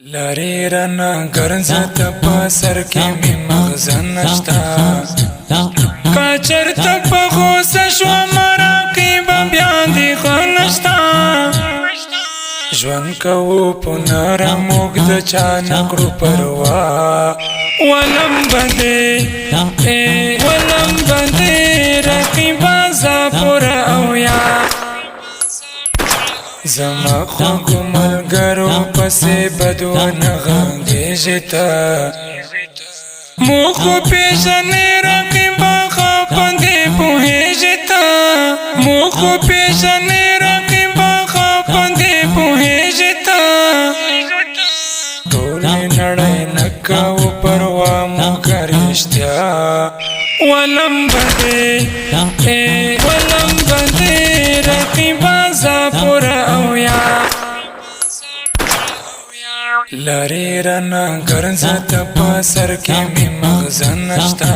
لاری رنا گرزت پا سر کی می مغزن نشتا کچر تپا غوص شو مراقی با بیان دی خونشتا جوان کو پنارا مگد چانکرو پروا ولم بندی رقی بازا پورا اویا زما خوږو ملګرو پسې بدو نه غږېږي ته مو خو پېژنې رقیبه ښه پندې پوهېږي ته مو خو پېژنې رقیبه ښه پندې پوهېږي ته ټولې نړۍ نه کوو پروا موږ رښتیا ولم بندې رقیبه زه پوره اویا لاری رنا گرزت پا سر کی می مغزن نشتا